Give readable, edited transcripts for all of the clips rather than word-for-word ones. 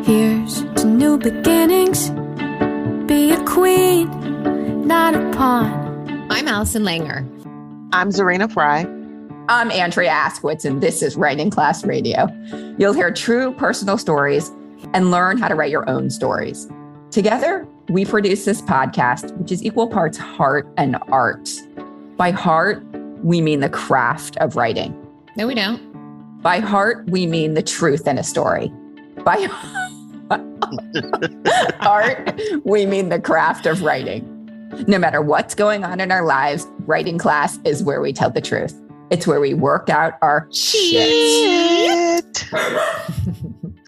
Here's to new beginnings. Be a queen, not a pawn. I'm Allison Langer. I'm Zarina Fry. I'm Andrea Askowitz, and this is Writing Class Radio. You'll hear true personal stories and learn how to write your own stories. Together, we produce this podcast, which is equal parts heart and art. By heart, we mean the craft of writing. No, we don't. By heart, we mean the truth in a story. By heart, we mean the craft of writing. No matter what's going on in our lives, writing class is where we tell the truth. It's where we work out our shit.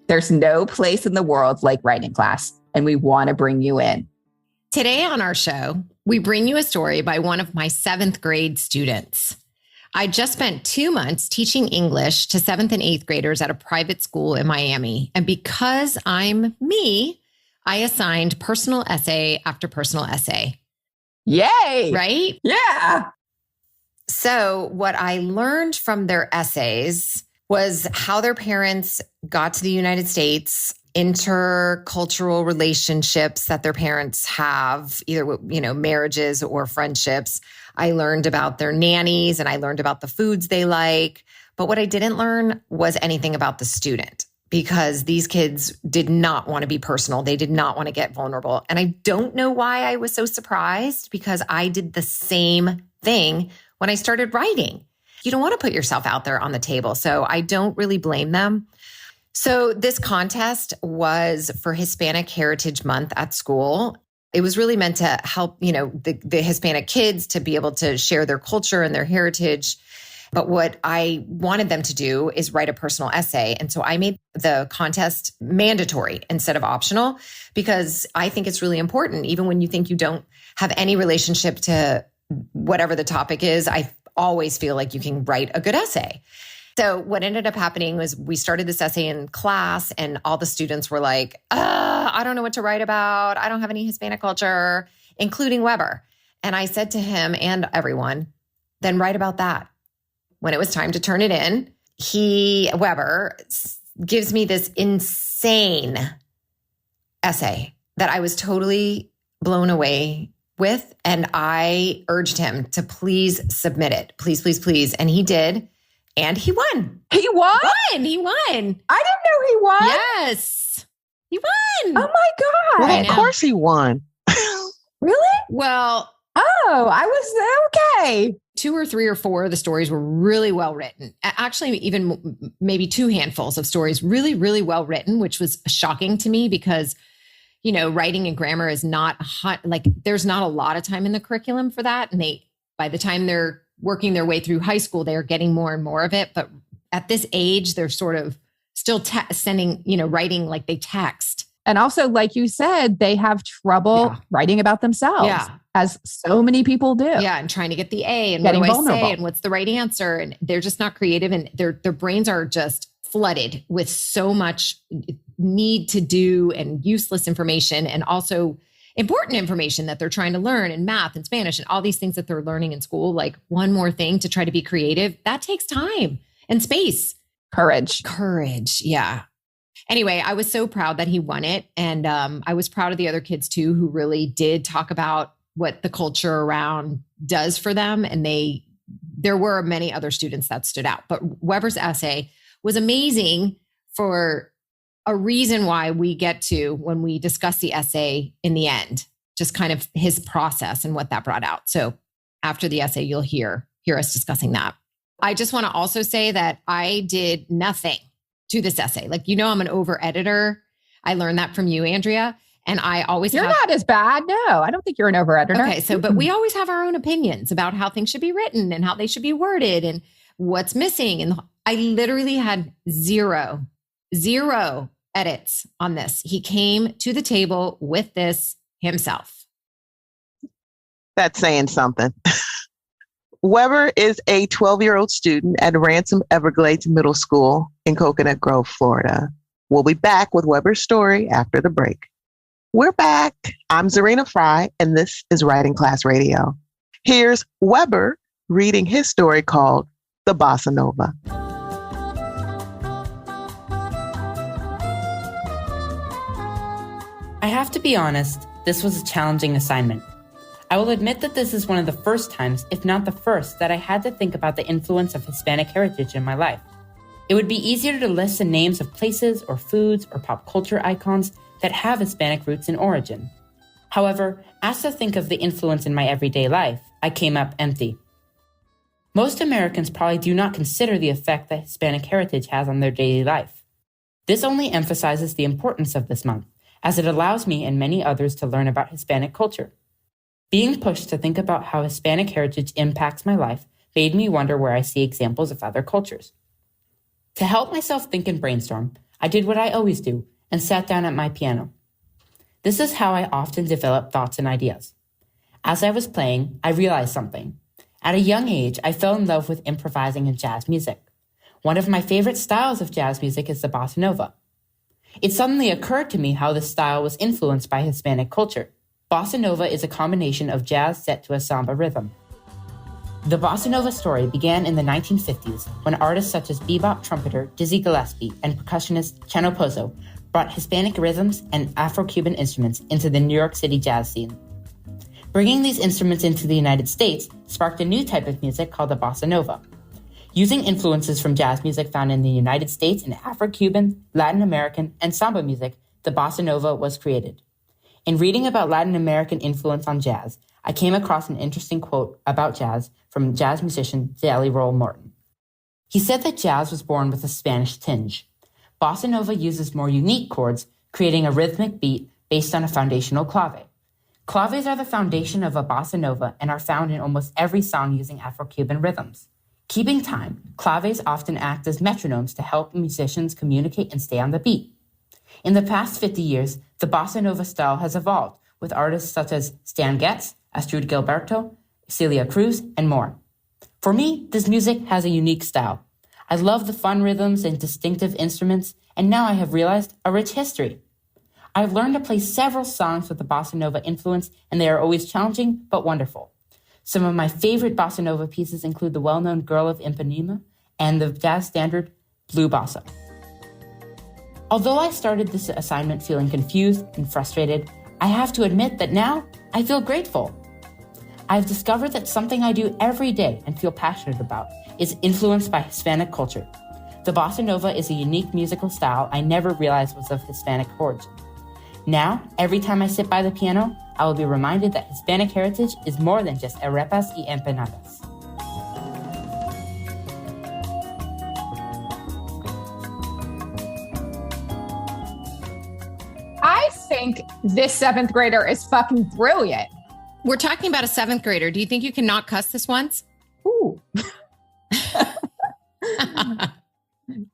There's no place in the world like writing class, and we want to bring you in. Today on our show, we bring you a story by one of my 7th grade students. I just spent 2 months teaching English to 7th and 8th graders at a private school in Miami. And because I'm me, I assigned personal essay after personal essay. Yay! Right? Yeah. So what I learned from their essays was how their parents got to the United States, intercultural relationships that their parents have, either, marriages or friendships. I learned about their nannies and I learned about the foods they like. But what I didn't learn was anything about the student, because these kids did not want to be personal. They did not want to get vulnerable. And I don't know why I was so surprised, because I did the same thing when I started writing. You don't want to put yourself out there on the table. So I don't really blame them. So this contest was for Hispanic Heritage Month at school. It was really meant to help, the Hispanic kids to be able to share their culture and their heritage. But what I wanted them to do is write a personal essay. And so I made the contest mandatory instead of optional, because I think it's really important. Even when you think you don't have any relationship to whatever the topic is, I always feel like you can write a good essay. So what ended up happening was we started this essay in class and all the students were like, I don't know what to write about. I don't have any Hispanic culture, including Weber. And I said to him and everyone, then write about that. When it was time to turn it in, Weber, gives me this insane essay that I was totally blown away with. And I urged him to please submit it. Please, please, please. And he did. And he won. He won? He won. I didn't know he won. Yes. He won. Oh my God. Well, of course he won. Really? Well, I was okay. 2 or 3 or 4 of the stories were really well written. Actually, even maybe 2 handfuls of stories, really, really well written, which was shocking to me because, writing and grammar is not hot. Like there's not a lot of time in the curriculum for that. And by the time they're working their way through high school, they're getting more and more of it. But at this age, they're sort of still sending, writing like they text. And also, like you said, they have trouble writing about themselves, as so many people do. Yeah, and trying to get the A and getting what do vulnerable. I say and what's the right answer. And they're just not creative, and their brains are just flooded with so much need to do and useless information, and also important information that they're trying to learn in math and Spanish and all these things that they're learning in school. Like one more thing to try to be creative, that takes time and space. Courage. Yeah. Anyway, I was so proud that he won it. And I was proud of the other kids too, who really did talk about what the culture around does for them. And there were many other students that stood out, but Weber's essay was amazing for a reason why we get to, when we discuss the essay in the end, just kind of his process and what that brought out. So after the essay, you'll hear us discussing that. I just want to also say that I did nothing to this essay. Like, I'm an over editor. I learned that from you, Andrea. And I always You're not as bad. No, I don't think you're an over editor. Okay. But we always have our own opinions about how things should be written and how they should be worded and what's missing. And I literally had zero edits on this. He came to the table with this himself. That's saying something. Weber is a 12-year-old student at Ransom Everglades Middle School in Coconut Grove, Florida. We'll be back with Weber's story after the break. We're back. I'm Zarina Fry, and this is Writing Class Radio. Here's Weber reading his story called The Bossa Nova. I have to be honest, this was a challenging assignment. I will admit that this is one of the first times, if not the first, that I had to think about the influence of Hispanic heritage in my life. It would be easier to list the names of places or foods or pop culture icons that have Hispanic roots in origin. However, asked to think of the influence in my everyday life, I came up empty. Most Americans probably do not consider the effect that Hispanic heritage has on their daily life. This only emphasizes the importance of this month, as it allows me and many others to learn about Hispanic culture. Being pushed to think about how Hispanic heritage impacts my life made me wonder where I see examples of other cultures. To help myself think and brainstorm, I did what I always do and sat down at my piano. This is how I often develop thoughts and ideas. As I was playing, I realized something. At a young age, I fell in love with improvising in jazz music. One of my favorite styles of jazz music is the bossa nova. It suddenly occurred to me how this style was influenced by Hispanic culture. Bossa nova is a combination of jazz set to a samba rhythm. The bossa nova story began in the 1950s when artists such as bebop trumpeter Dizzy Gillespie and percussionist Chano Pozo brought Hispanic rhythms and Afro-Cuban instruments into the New York City jazz scene. Bringing these instruments into the United States sparked a new type of music called the bossa nova. Using influences from jazz music found in the United States and Afro-Cuban, Latin American, and samba music, the bossa nova was created. In reading about Latin American influence on jazz, I came across an interesting quote about jazz from jazz musician Jelly Roll Morton. He said that jazz was born with a Spanish tinge. Bossa nova uses more unique chords, creating a rhythmic beat based on a foundational clave. Claves are the foundation of a bossa nova and are found in almost every song using Afro-Cuban rhythms. Keeping time, claves often act as metronomes to help musicians communicate and stay on the beat. In the past 50 years, the bossa nova style has evolved with artists such as Stan Getz, Astrid Gilberto, Celia Cruz, and more. For me, this music has a unique style. I love the fun rhythms and distinctive instruments, and now I have realized a rich history. I've learned to play several songs with the bossa nova influence, and they are always challenging but wonderful. Some of my favorite bossa nova pieces include the well-known Girl of Ipanema and the jazz standard Blue Bossa. Although I started this assignment feeling confused and frustrated, I have to admit that now I feel grateful. I've discovered that something I do every day and feel passionate about is influenced by Hispanic culture. The bossa nova is a unique musical style I never realized was of Hispanic origin. Now, every time I sit by the piano, I will be reminded that Hispanic heritage is more than just arepas y empanadas. I think this seventh grader is fucking brilliant. We're talking about a seventh grader. Do you think you can not cuss this once? Ooh. Do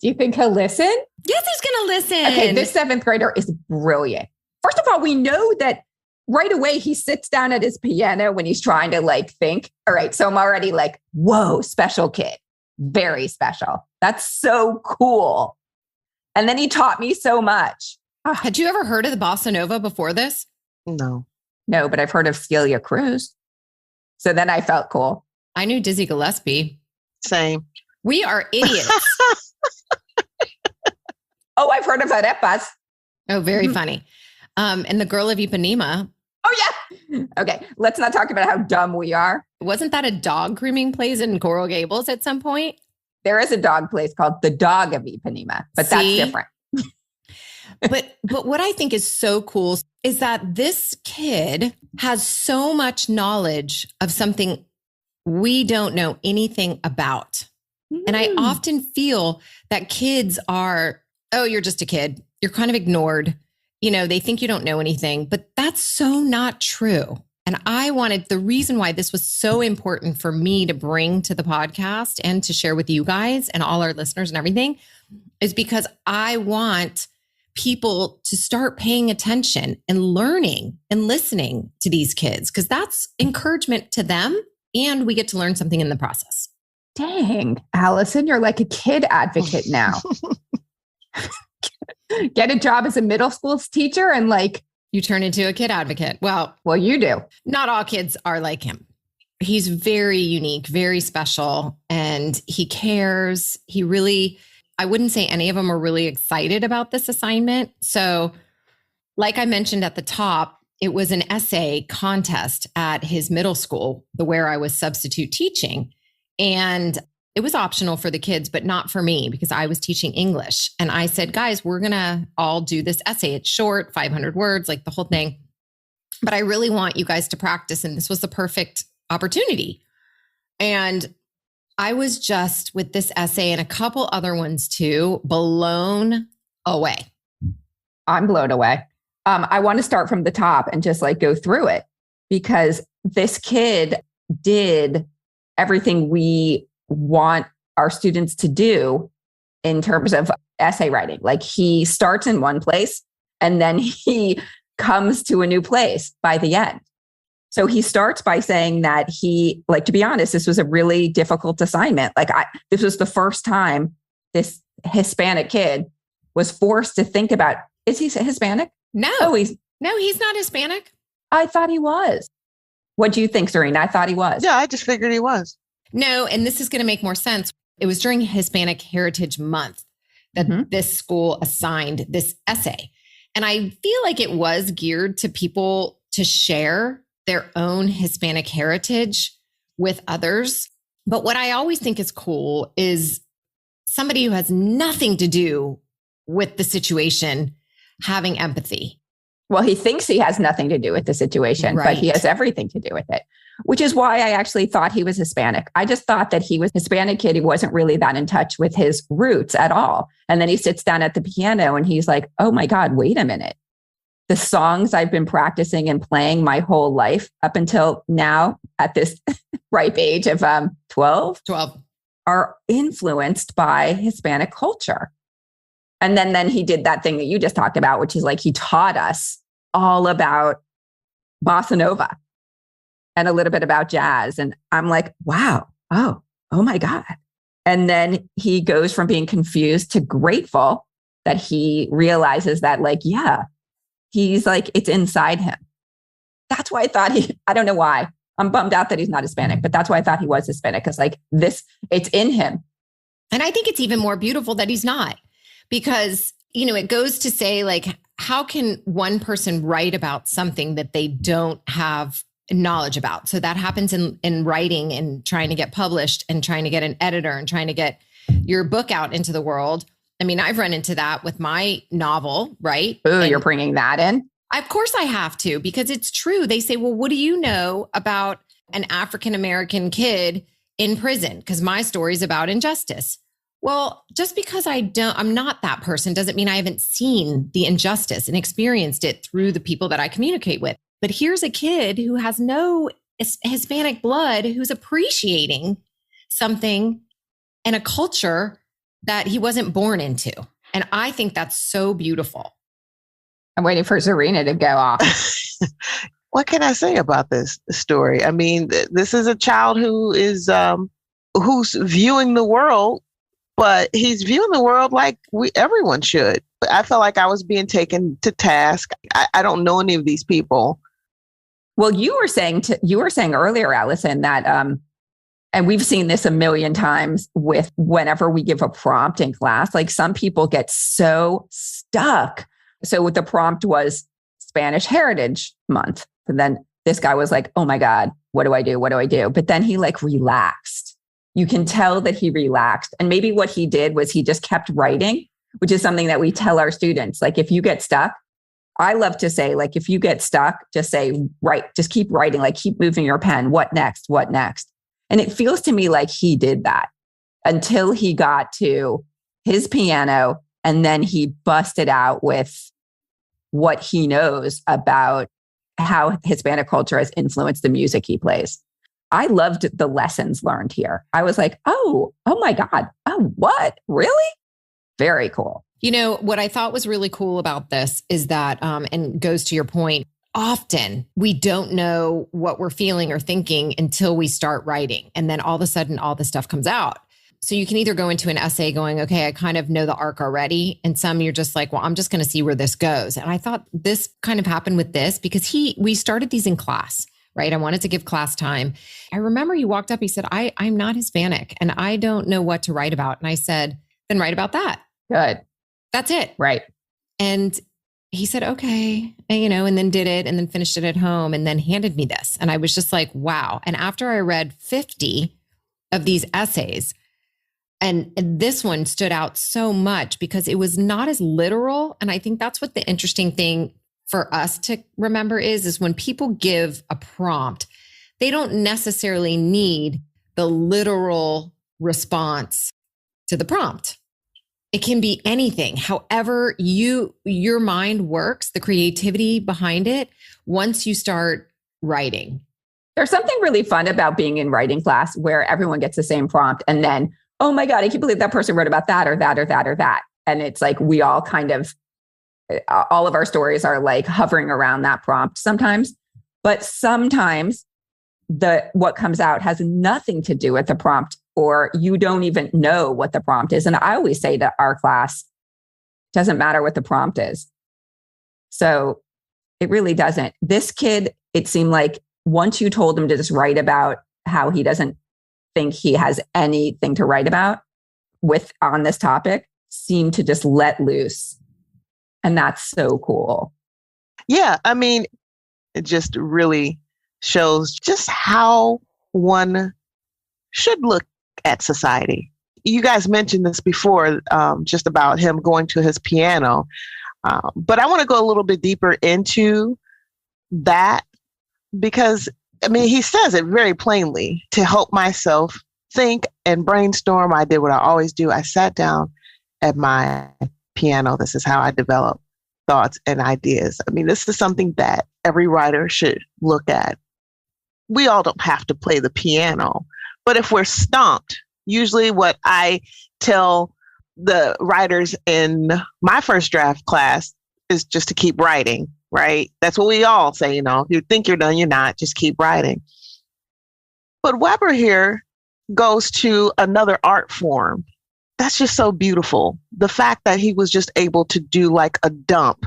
you think he'll listen? Yes, he's going to listen. Okay, this seventh grader is brilliant. First of all, we know that right away he sits down at his piano when he's trying to think. All right, so I'm already like, whoa, special kid. Very special. That's so cool. And then he taught me so much. Had you ever heard of the bossa nova before this? No. No, but I've heard of Celia Cruz. So then I felt cool. I knew Dizzy Gillespie. Same. We are idiots. Oh, I've heard of arepas. Oh, very funny. And the Girl of Ipanema. Oh, yeah. Okay, let's not talk about how dumb we are. Wasn't that a dog grooming place in Coral Gables at some point? There is a dog place called the Dog of Ipanema, but that's different. But what I think is so cool is that this kid has so much knowledge of something we don't know anything about. And I often feel that kids are, oh, you're just a kid. You're kind of ignored. You know, they think you don't know anything, but that's so not true. And the reason why this was so important for me to bring to the podcast and to share with you guys and all our listeners and everything is because I want people to start paying attention and learning and listening to these kids, because that's encouragement to them. And we get to learn something in the process. Dang, Allison, you're like a kid advocate now. Get a job as a middle school teacher and you turn into a kid advocate. Well, you do. Not all kids are like him. He's very unique, very special, and he cares. I wouldn't say any of them are really excited about this assignment. So Like I mentioned at the top, it was an essay contest at his middle school, where I was substitute teaching. And it was optional for the kids, but not for me because I was teaching English. And I said, guys, we're going to all do this essay. It's short, 500 words, like the whole thing. But I really want you guys to practice. And this was the perfect opportunity. And I was just with this essay and a couple other ones too, blown away. I'm blown away. I want to start from the top and just like go through it because this kid did everything we want our students to do in terms of essay writing. Like he starts in one place and then he comes to a new place by the end. So he starts by saying that to be honest, this was a really difficult assignment. This was the first time this Hispanic kid was forced to think about, is he Hispanic? No, he's not Hispanic. I thought he was. What do you think, Serena? I thought he was. Yeah, I just figured he was. No, and this is going to make more sense. It was during Hispanic Heritage Month that this school assigned this essay. And I feel like it was geared to people to share their own Hispanic heritage with others. But what I always think is cool is somebody who has nothing to do with the situation having empathy. Well, he thinks he has nothing to do with the situation, Right. but he has everything to do with it, which is why I actually thought he was Hispanic. I just thought that he was a Hispanic kid. He wasn't really that in touch with his roots at all. And then he sits down at the piano and he's like, oh my God, wait a minute. The songs I've been practicing and playing my whole life up until now at this ripe age of 12 are influenced by Hispanic culture. And then he did that thing that you just talked about, which is like he taught us all about bossa nova and a little bit about jazz. And I'm like, wow, oh my God. And then he goes from being confused to grateful that he realizes that he's like, it's inside him. That's why I thought I don't know why. I'm bummed out that he's not Hispanic, but that's why I thought he was Hispanic. Because it's in him. And I think it's even more beautiful that he's not. Because, it goes to say, like, how can one person write about something that they don't have knowledge about? So that happens in writing and trying to get published and trying to get an editor and trying to get your book out into the world. I mean, I've run into that with my novel, right? Ooh, you're bringing that in? Of course I have to, because it's true. They say, well, what do you know about an African-American kid in prison? Because my story is about injustice. Well, just because I'm not that person doesn't mean I haven't seen the injustice and experienced it through the people that I communicate with. But here's a kid who has no Hispanic blood, who's appreciating something and a culture that he wasn't born into. And I think that's so beautiful. I'm waiting for Serena to go off. What can I say about this story? I mean, this is a child who is who's viewing the world, but he's viewing the world like everyone should. I felt like I was being taken to task. I don't know any of these people. Well, you were saying earlier, Allison, that and we've seen this a million times with whenever we give a prompt in class, like some people get so stuck. So the prompt was Spanish Heritage Month. And then this guy was like, oh my God, what do I do? What do I do? But then he relaxed. You can tell that he relaxed. And maybe what he did was he just kept writing, which is something that we tell our students. Like, if you get stuck, I love to say, like, if you get stuck, just say, write, just keep writing, like keep moving your pen. What next? What next? And it feels to me like he did that until he got to his piano. And then he busted out with what he knows about how Hispanic culture has influenced the music he plays. I loved the lessons learned here. I was like, oh my God. Oh, what? Really? Very cool. What I thought was really cool about this is that, and goes to your point, often we don't know what we're feeling or thinking until we start writing. And then all of a sudden, all the stuff comes out. So you can either go into an essay going, okay, I kind of know the arc already. And some you're just like, well, I'm just going to see where this goes. And I thought this kind of happened with this because we started these in class, right? I wanted to give class time. I remember he walked up, he said, I'm not Hispanic and I don't know what to write about. And I said, then write about that. Good. That's it. Right. And he said, okay, and then did it and then finished it at home and then handed me this. And I was just like, wow. And after I read 50 of these essays, and this one stood out so much because it was not as literal. And I think that's what the interesting thing for us to remember is when people give a prompt, they don't necessarily need the literal response to the prompt. It can be anything. However your mind works, the creativity behind it, once you start writing. There's something really fun about being in writing class where everyone gets the same prompt and then, oh my God, I can't believe that person wrote about that or that or that or that. And it's like we all kind of, all of our stories are like hovering around that prompt sometimes. But sometimes what comes out has nothing to do with the prompt, or you don't even know what the prompt is. And I always say to our class, doesn't matter what the prompt is. So it really doesn't. This kid, it seemed like once you told him to just write about how he doesn't think he has anything to write about on this topic, seemed to just let loose. And that's so cool. Yeah. I mean, it just really shows just how one should look at society. You guys mentioned this before, just about him going to his piano. But I want to go a little bit deeper into that because, I mean, he says it very plainly. To help myself think and brainstorm, I did what I always do. I sat down at my piano. This is how I develop thoughts and ideas. I mean, this is something that every writer should look at. We all don't have to play the piano, but if we're stumped, usually what I tell the writers in my first draft class is just to keep writing, right? That's what we all say, if you think you're done, you're not, just keep writing. But Weber here goes to another art form. That's just so beautiful. The fact that he was just able to do like a dump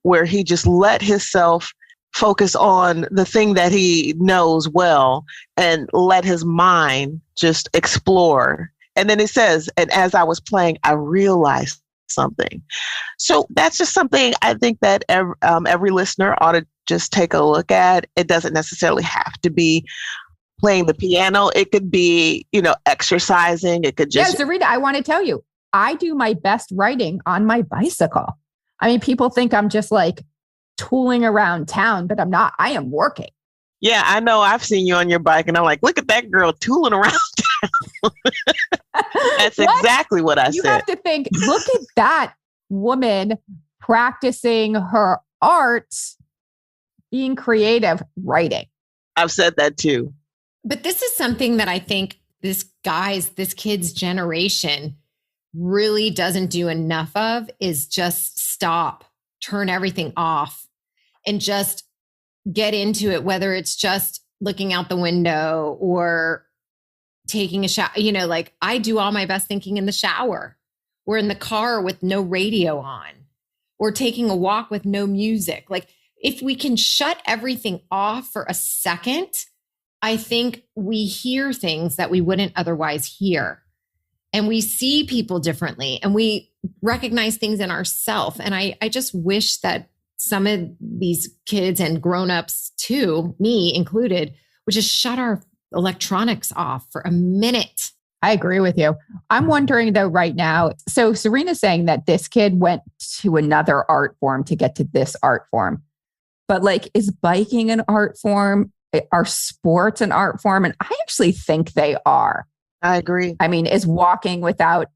where he just let himself focus on the thing that he knows well and let his mind just explore. And then it says, and as I was playing, I realized something. So that's just something I think that every listener ought to just take a look at. It doesn't necessarily have to be playing the piano. It could be, exercising. It could just... Yeah, Zarita, I want to tell you, I do my best writing on my bicycle. I mean, people think I'm just like tooling around town, but I'm not. I am working. Yeah, I know. I've seen you on your bike and I'm like, look at that girl tooling around town. That's exactly what I said. You have to think, look at that woman practicing her art, being creative, writing. I've said that too. But this is something that I think this kid's generation really doesn't do enough of, is just stop, turn everything off and just get into it, whether it's just looking out the window or taking a shower. Like I do all my best thinking in the shower or in the car with no radio on or taking a walk with no music. Like if we can shut everything off for a second, I think we hear things that we wouldn't otherwise hear. And we see people differently and we recognize things in ourselves. And I just wish that some of these kids and grownups too, me included, would just shut our electronics off for a minute. I agree with you. I'm wondering though right now, so Serena's saying that this kid went to another art form to get to this art form. But like, is biking an art form? Are sports an art form? And I actually think they are. I agree. I mean, is walking without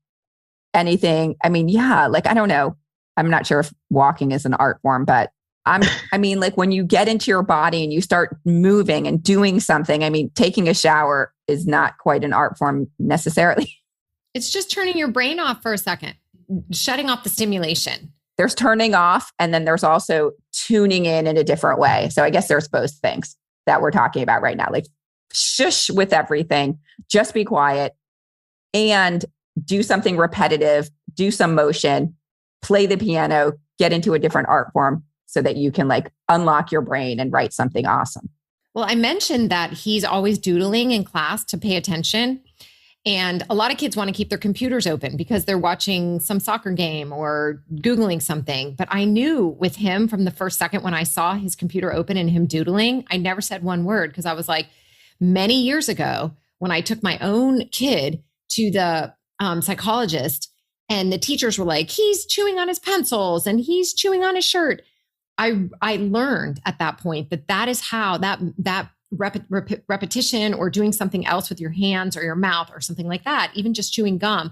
anything? I mean, yeah, like, I don't know. I'm not sure if walking is an art form, but I mean, like when you get into your body and you start moving and doing something, I mean, taking a shower is not quite an art form necessarily. It's just turning your brain off for a second, shutting off the stimulation. There's turning off, and then there's also tuning in a different way. So I guess there's both things that we're talking about right now. Like shush with everything, just be quiet and do something repetitive, do some motion, play the piano, get into a different art form so that you can like unlock your brain and write something awesome. Well, I mentioned that he's always doodling in class to pay attention. And a lot of kids want to keep their computers open because they're watching some soccer game or Googling something. But I knew with him from the first second when I saw his computer open and him doodling, I never said one word because I was like, many years ago, when I took my own kid to the psychologist and the teachers were like, he's chewing on his pencils and he's chewing on his shirt. I learned at that point that is how that repetition or doing something else with your hands or your mouth or something like that, even just chewing gum,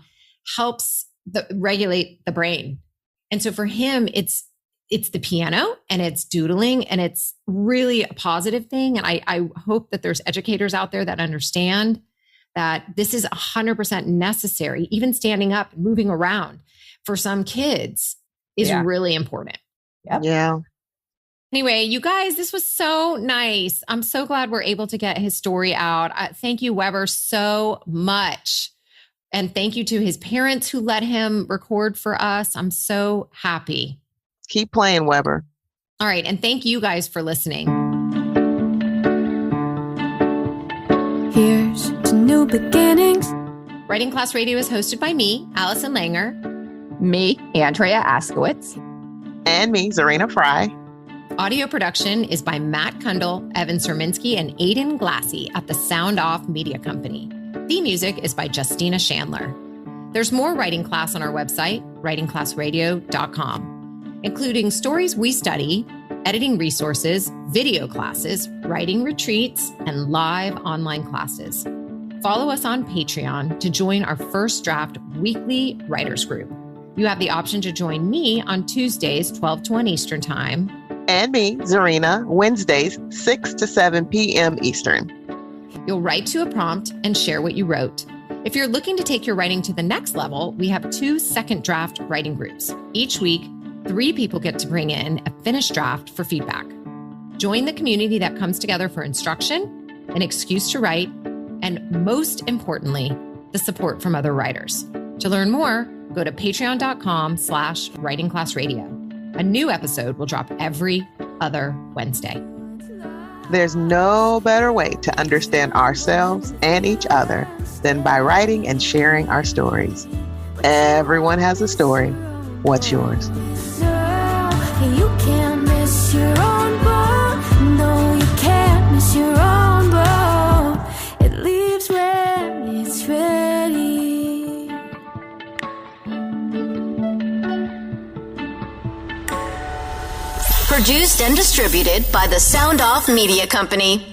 helps regulate the brain. And so for him, it's the piano and it's doodling and it's really a positive thing. And I hope that there's educators out there that understand that this is 100% necessary. Even standing up and moving around for some kids is really important. Yep. Yeah. Anyway, you guys, this was so nice. I'm so glad we're able to get his story out. Thank you, Weber, so much. And thank you to his parents who let him record for us. I'm so happy. Keep playing, Weber. All right. And thank you guys for listening. Here's to new beginnings. Writing Class Radio is hosted by me, Allison Langer. Me, Andrea Askowitz. And me, Zarina Fry. Audio production is by Matt Kundle, Evan Serminski, and Aiden Glassy at the Sound Off Media Company. Theme music is by Justina Chandler. There's more Writing Class on our website, writingclassradio.com, including stories we study, editing resources, video classes, writing retreats, and live online classes. Follow us on Patreon to join our First Draft weekly writers group. You have the option to join me on Tuesdays, 12 to 1 Eastern Time. And me, Zarina, Wednesdays, 6 to 7 p.m. Eastern. You'll write to a prompt and share what you wrote. If you're looking to take your writing to the next level, we have 2 second draft writing groups. Each week, 3 people get to bring in a finished draft for feedback. Join the community that comes together for instruction, an excuse to write, and most importantly, the support from other writers. To learn more, go to patreon.com/writingclassradio. A new episode will drop every other Wednesday. There's no better way to understand ourselves and each other than by writing and sharing our stories. Everyone has a story. What's yours? You can't miss your own boat. No, you can't miss your own boat. It leaves when it's ready. Produced and distributed by the Sound Off Media Company.